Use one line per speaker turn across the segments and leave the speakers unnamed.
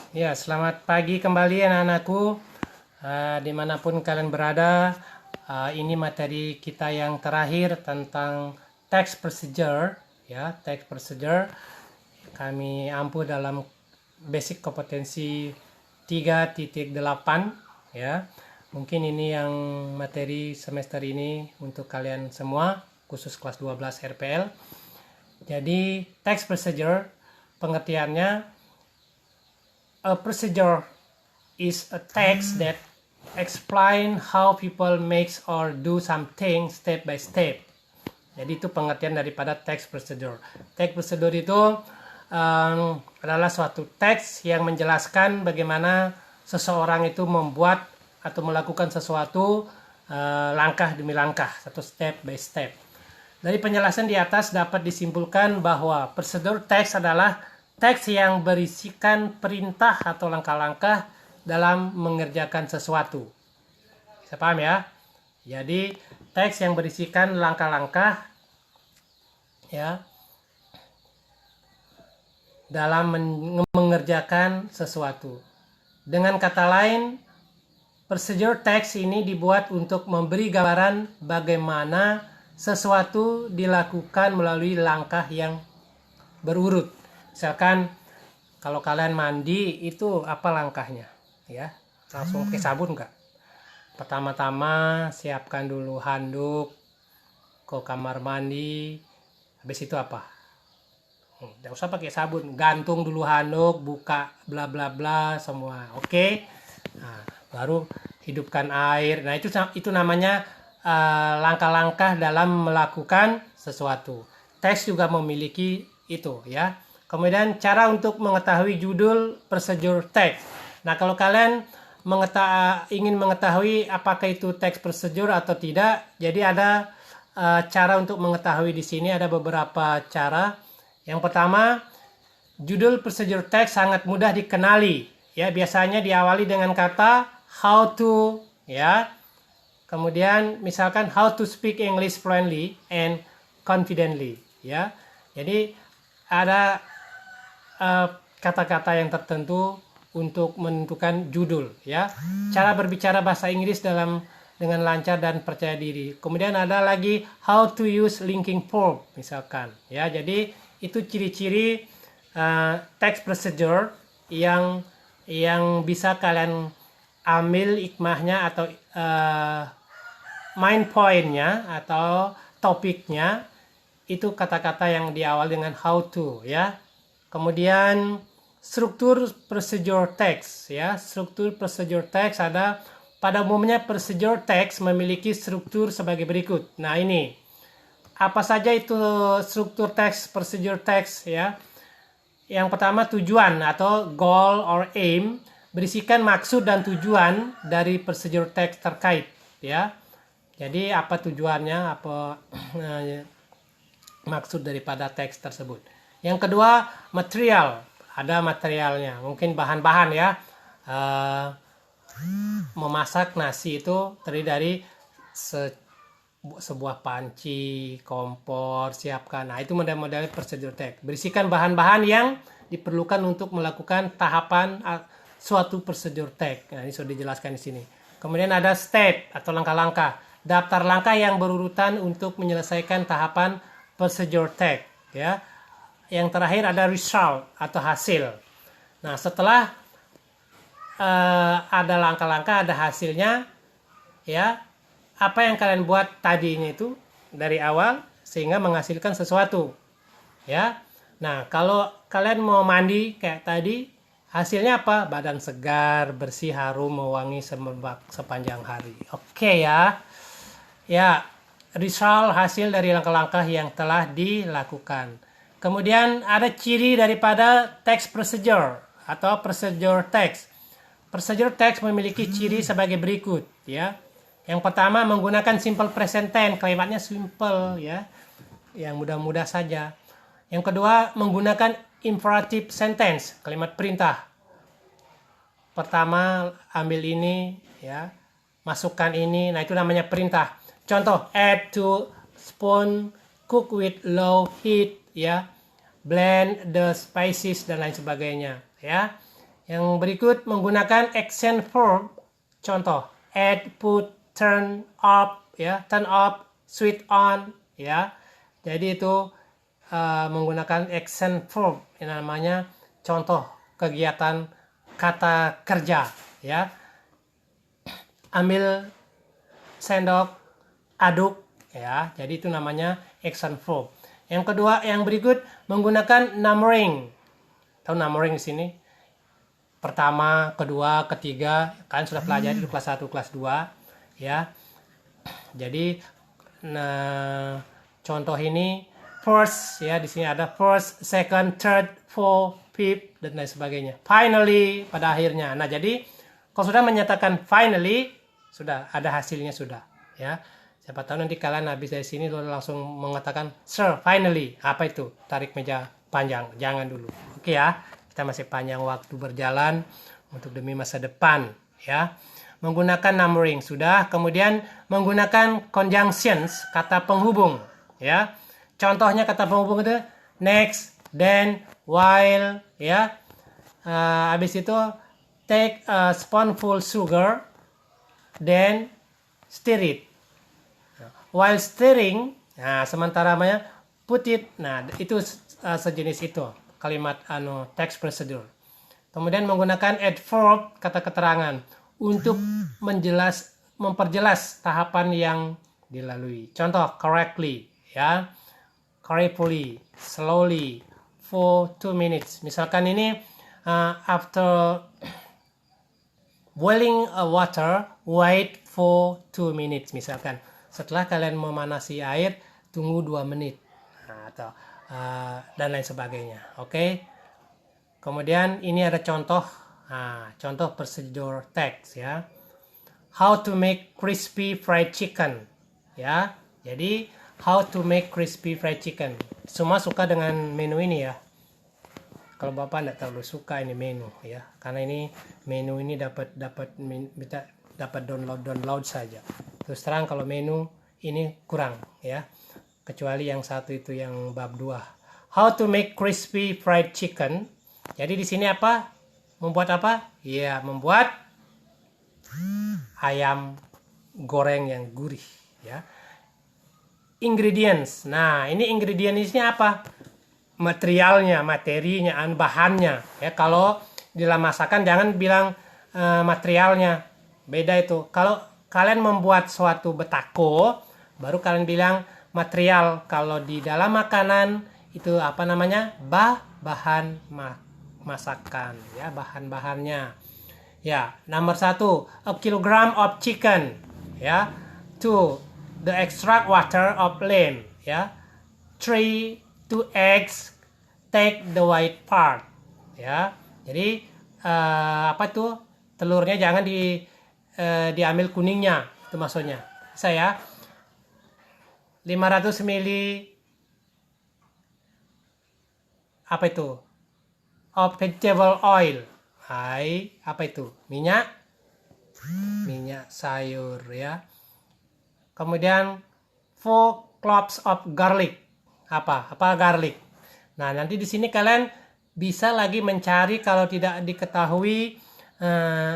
Ya, selamat pagi kembali anak-anakku. Dimanapun kalian berada, ini materi kita yang terakhir tentang text procedure. Ya, text procedure kami ampu dalam basic kompetensi 3.8. Ya, mungkin ini yang materi semester ini untuk kalian semua, khusus kelas 12 RPL. Jadi, text procedure pengertiannya, a procedure is a text that explain how people makes or do something step by step. Jadi itu pengertian daripada text procedure. Text procedure itu adalah suatu teks yang menjelaskan bagaimana seseorang itu membuat atau melakukan sesuatu langkah demi langkah, satu step by step. Dari penjelasan di atas dapat disimpulkan bahwa prosedur teks adalah teks yang berisikan perintah atau langkah-langkah dalam mengerjakan sesuatu. Bisa paham ya? Jadi teks yang berisikan langkah-langkah ya dalam mengerjakan sesuatu. Dengan kata lain, procedure text ini dibuat untuk memberi gambaran bagaimana sesuatu dilakukan melalui langkah yang berurut. Misalkan kalau kalian mandi itu apa langkahnya? Ya, langsung pakai sabun nggak? Pertama-tama siapkan dulu handuk ke kamar mandi. Habis itu apa? Nggak usah pakai sabun, gantung dulu handuk, buka bla bla bla semua. Oke. Nah, baru hidupkan air. Nah, itu namanya langkah-langkah dalam melakukan sesuatu. Teks juga memiliki itu ya. Kemudian cara untuk mengetahui judul procedure text. Nah, kalau kalian ingin mengetahui apakah itu text procedure atau tidak, jadi ada cara untuk mengetahui di sini, ada beberapa cara. Yang pertama, judul procedure text sangat mudah dikenali. Ya, biasanya diawali dengan kata how to, ya. Kemudian misalkan how to speak English fluently and confidently, ya. Jadi ada kata-kata yang tertentu untuk menentukan judul ya. Cara berbicara bahasa Inggris dengan lancar dan percaya diri. Kemudian ada lagi how to use linking verb misalkan ya. Jadi itu ciri-ciri text procedure yang bisa kalian ambil hikmahnya atau main point-nya atau topiknya, itu kata-kata yang diawali dengan how to ya. Kemudian struktur procedure text ya. Struktur procedure text ada, pada umumnya procedure text memiliki struktur sebagai berikut. Nah, ini apa saja itu struktur text, procedure text ya. Yang pertama, tujuan atau goal or aim, berisikan maksud dan tujuan dari procedure text terkait ya. Jadi apa tujuannya, apa maksud daripada teks tersebut. Yang kedua, material. Ada materialnya, mungkin bahan-bahan ya. Memasak nasi itu terdiri dari sebuah panci, kompor, siapkan. Nah, itu model-model procedure text. Berisikan bahan-bahan yang diperlukan untuk melakukan tahapan suatu procedure text. Nah, ini sudah dijelaskan di sini. Kemudian ada step atau langkah-langkah. Daftar langkah yang berurutan untuk menyelesaikan tahapan procedure text ya. Yang terakhir ada result atau hasil. Nah, setelah ada langkah-langkah, ada hasilnya ya. Apa yang kalian buat tadinya itu dari awal sehingga menghasilkan sesuatu ya. Nah, kalau kalian mau mandi kayak tadi, hasilnya apa? Badan segar, bersih, harum, mewangi semerbak sepanjang hari. Oke ya. Ya, result hasil dari langkah-langkah yang telah dilakukan. Kemudian ada ciri daripada text procedure atau procedure text. Procedure text memiliki ciri sebagai berikut ya. Yang pertama, menggunakan simple present tense, kalimatnya simple ya. Yang mudah-mudah saja. Yang kedua, menggunakan imperative sentence, kalimat perintah. Pertama, ambil ini ya, masukkan ini. Nah, itu namanya perintah. Contoh, add 2 spoon, cook with low heat ya, blend the spices dan lain sebagainya ya. Yang berikut menggunakan action verb. Contoh, add, put, turn off, ya, turn off, switch on, ya. Jadi itu menggunakan action verb, yang namanya contoh kegiatan kata kerja, ya. Ambil sendok, aduk, ya. Jadi itu namanya action verb. Yang kedua, yang berikut menggunakan numbering. Tahu numbering di sini? Pertama, kedua, ketiga, kan sudah pelajari di kelas 1, kelas 2, ya. Jadi nah, contoh ini first, ya, di sini ada first, second, third, fourth, fifth, dan lain sebagainya. Finally, pada akhirnya. Nah, jadi kalau sudah menyatakan finally, sudah ada hasilnya sudah, ya. Siapa tahu nanti kalian habis dari sini langsung mengatakan sir, finally. Apa itu? Tarik meja panjang. Jangan dulu. Oke ya. Kita masih panjang waktu berjalan untuk demi masa depan, ya. Menggunakan numbering sudah, kemudian menggunakan conjunctions, kata penghubung, ya. Contohnya kata penghubung itu next, then, while, ya. Habis itu take a spoonful sugar, then stir it. While stirring, nah sementara namanya put it, nah itu sejenis itu kalimat text procedure. Kemudian menggunakan adverb, kata keterangan, untuk memperjelas tahapan yang dilalui. Contoh, correctly, ya, carefully, slowly, for 2 minutes. Misalkan ini after boiling water, wait for 2 minutes. Misalkan setelah kalian memanasi air, tunggu 2 menit. Nah, atau dan lain sebagainya. Oke. Kemudian ini ada contoh, contoh procedure text, ya. How to make crispy fried chicken, ya. Jadi how to make crispy fried chicken. Semua suka dengan menu ini, ya. Kalau Bapak tidak terlalu suka ini menu, ya. Karena ini menu ini dapat download saja. Terus terang kalau menu ini kurang, ya. Kecuali yang satu itu yang bab 2. How to make crispy fried chicken. Jadi di sini apa? Membuat apa? Ya, membuat ayam goreng yang gurih, ya. Ingredients. Nah, ini ingredientsnya apa? Materialnya, materinya, bahannya. Ya, kalau di dalam masakan jangan bilang materialnya. Beda itu. Kalau kalian membuat suatu betako, baru kalian bilang material. Kalau di dalam makanan itu apa namanya? Bahan masakan, ya, bahan-bahannya. Ya, nomor 1, a kilogram of chicken, ya. 2, the extract water of lamb, ya. 3, 2 eggs, take the white part, ya. Jadi apa itu? Telurnya jangan diambil kuningnya, itu maksudnya. Saya 500 ml apa itu? Of vegetable oil. Hai, apa itu? Minyak sayur, ya. Kemudian 4 cloves of garlic. Apa garlic? Nah, nanti di sini kalian bisa lagi mencari kalau tidak diketahui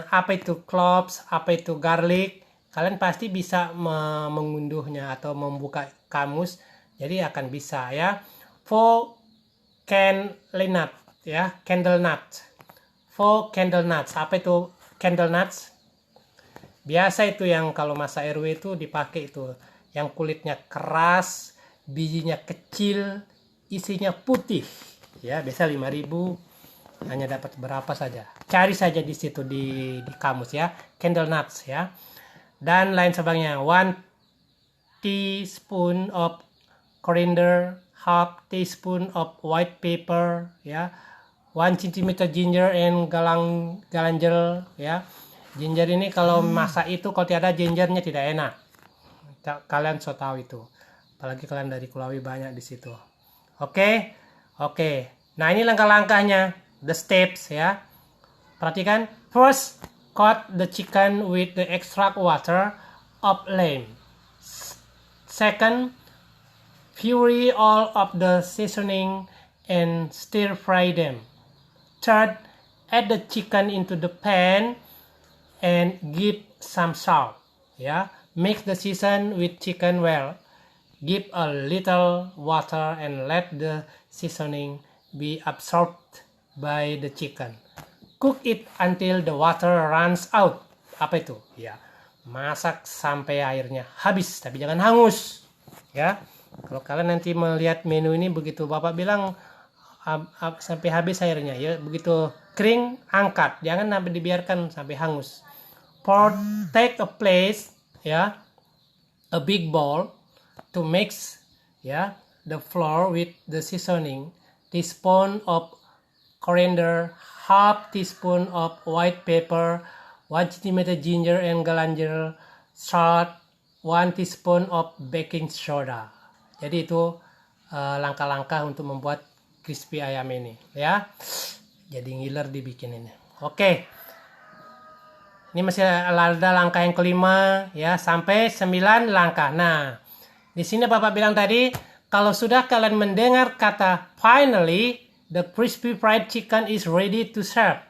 apa itu cloves, apa itu garlic. Kalian pasti bisa mengunduhnya atau membuka kamus, jadi akan bisa, ya. 4 candle nut, ya, candle nut. 4 candle nuts. Apa itu candle nuts? Biasa itu yang kalau masa RW itu dipakai itu, yang kulitnya keras, bijinya kecil, isinya putih, ya. Biasa 5.000, hanya dapat berapa saja. Cari saja di situ di kamus, ya, candle nuts, ya. Dan lain sebagainya. 1 teaspoon of coriander, half teaspoon of white pepper, ya. 1 cm ginger and galangal, ya. Ginger ini kalau masak itu kalau tidak ada gingernya tidak enak. Kalian so tahu itu. Apalagi kalian dari Kulawi banyak di situ. Oke. Nah, ini langkah-langkahnya, the steps, ya. Perhatikan. First, coat the chicken with the extract water of lamb. Second, puree all of the seasoning and stir fry them. Third, add the chicken into the pan and give some salt. Yeah, mix the season with chicken well. Give a little water and let the seasoning be absorbed by the chicken. Cook it until the water runs out. Apa itu? Ya, masak sampai airnya habis, tapi jangan hangus. Ya, kalau kalian nanti melihat menu ini begitu Bapak bilang sampai habis airnya, ya begitu kering angkat, jangan sampai dibiarkan sampai hangus. Take a place, ya, a big bowl to mix, ya, the flour with the seasoning. Teaspoon of coriander, half teaspoon of white pepper, 1 cm ginger and galangal, salt, 1 teaspoon of baking soda. Jadi itu langkah-langkah untuk membuat crispy ayam ini, ya. Jadi ngiler dibikin ini. Oke. Ini masih ada langkah yang kelima, ya, sampai 9 langkah. Nah, di sini Bapak bilang tadi, kalau sudah kalian mendengar kata finally, the crispy fried chicken is ready to serve.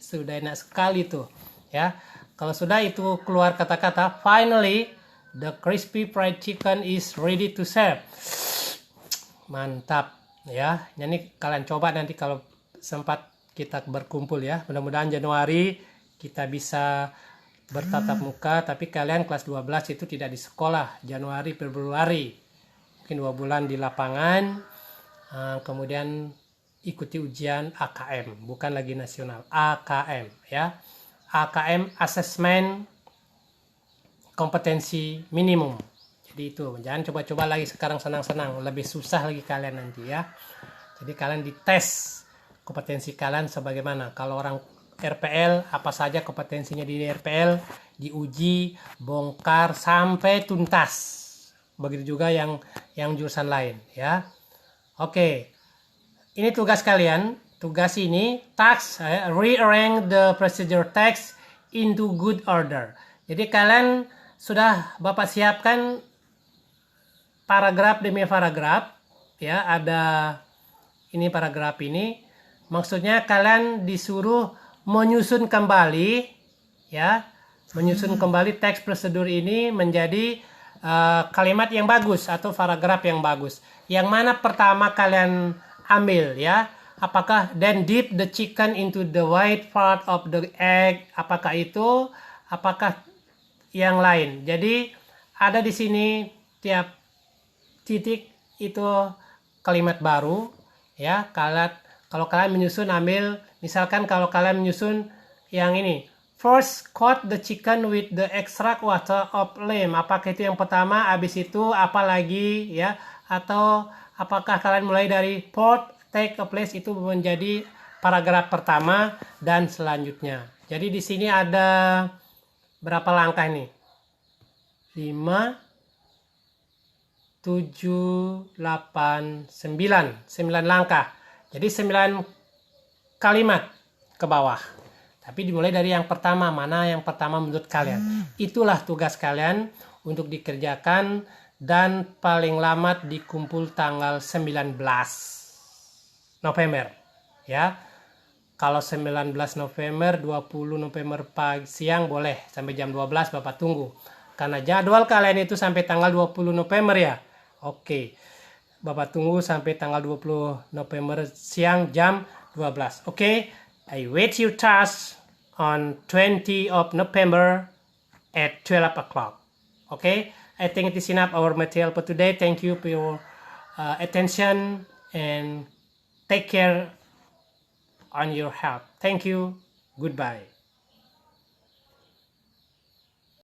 Sudah enak sekali tuh. Ya, kalau sudah itu keluar kata-kata finally, the crispy fried chicken is ready to serve. Mantap, ya. Jadi kalian coba nanti kalau sempat kita berkumpul, ya. Mudah-mudahan Januari kita bisa bertatap muka, tapi kalian kelas 12 itu tidak di sekolah. Januari, Februari, mungkin 2 bulan di lapangan, kemudian ikuti ujian AKM, bukan lagi nasional, AKM, ya. AKM Assessment Kompetensi Minimum. Jadi itu, jangan coba-coba lagi sekarang senang-senang, lebih susah lagi kalian nanti, ya. Jadi kalian dites kompetensi kalian sebagaimana. Kalau orang RPL, apa saja kompetensinya di RPL, diuji, bongkar sampai tuntas. Begitu juga yang jurusan lain, ya. Oke. Ini tugas kalian. Tugas ini, task, rearrange the procedure text into good order. Jadi kalian sudah Bapak siapkan paragraf demi paragraf, ya, ada ini paragraf ini. Maksudnya kalian disuruh menyusun kembali, ya, menyusun kembali teks prosedur ini menjadi kalimat yang bagus atau paragraf yang bagus. Yang mana pertama kalian ambil, ya? Apakah then dip the chicken into the white part of the egg? Apakah itu? Apakah yang lain? Jadi ada di sini tiap titik itu kalimat baru, ya. Kalau kalian menyusun ambil, misalkan kalau kalian menyusun yang ini, first coat the chicken with the extract water of lime. Apakah itu yang pertama? Habis itu apa lagi, ya? Atau apakah kalian mulai dari take a place itu menjadi paragraf pertama dan selanjutnya. Jadi di sini ada berapa langkah nih? 5, 7, 8, 9. 9 langkah. Jadi 9 kalimat ke bawah. Tapi dimulai dari yang pertama. Mana yang pertama menurut kalian? Itulah tugas kalian untuk dikerjakan dan paling lambat dikumpul tanggal 19 November, ya. Kalau 19 November, 20 November pagi siang boleh sampai jam 12 Bapak tunggu. Karena jadwal kalian itu sampai tanggal 20 November, ya. Oke. Bapak tunggu sampai tanggal 20 November siang jam 12. Oke. I wait your task on 20 of November at 12 o'clock. Okay. I think it is enough our material for today. Thank you for your attention and take care on your health. Thank you. Goodbye.